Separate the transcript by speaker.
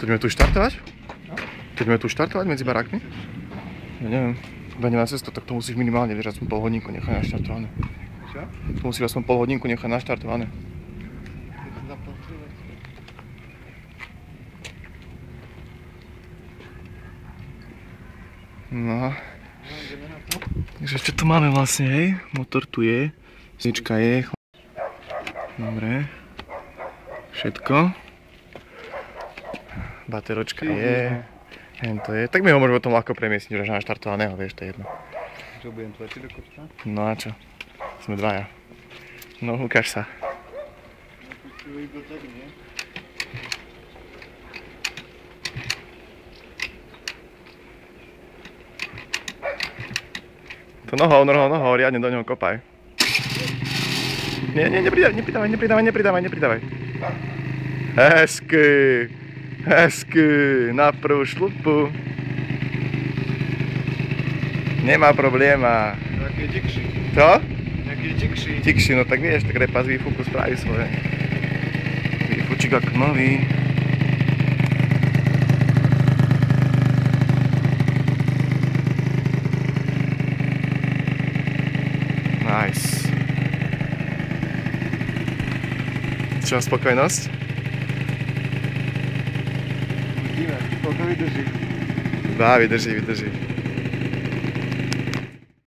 Speaker 1: To ideme tu štartovať? To ideme tu štartovať medzi barákmi? Ja neviem. Bene na cestu, tak to musíš minimálne, vieš, aspoň pol hodinku nechať naštartované.
Speaker 2: Čo?
Speaker 1: To musíš aspoň pol hodinku nechať naštartované. No. Takže čo tu máme vlastne, hej? Motor tu je. Snička je. Dobre. Všetko. Bateročka je. To je. Tak my ho môžeme potom ľahko premiesniť, že naštartovaného, vieš, to je jedno.
Speaker 2: Čo, budem tlačiť do kopca?
Speaker 1: No a čo? Sme dvaja. No, ukáž sa. To nohou, riadne do neho kopaj. Nie, nepridávaj. Hezky, na prvú šlupu. Nemá probléma.
Speaker 2: Taký tikší.
Speaker 1: Co?
Speaker 2: Taký tikší.
Speaker 1: Tikší, no tak vieš, tak repas výfuku spraví svoje. Výfučík ako nový. Nice. Čo, spokojnosť?
Speaker 2: Uvidíme, koľko vydrží.
Speaker 1: Dá, vydrží.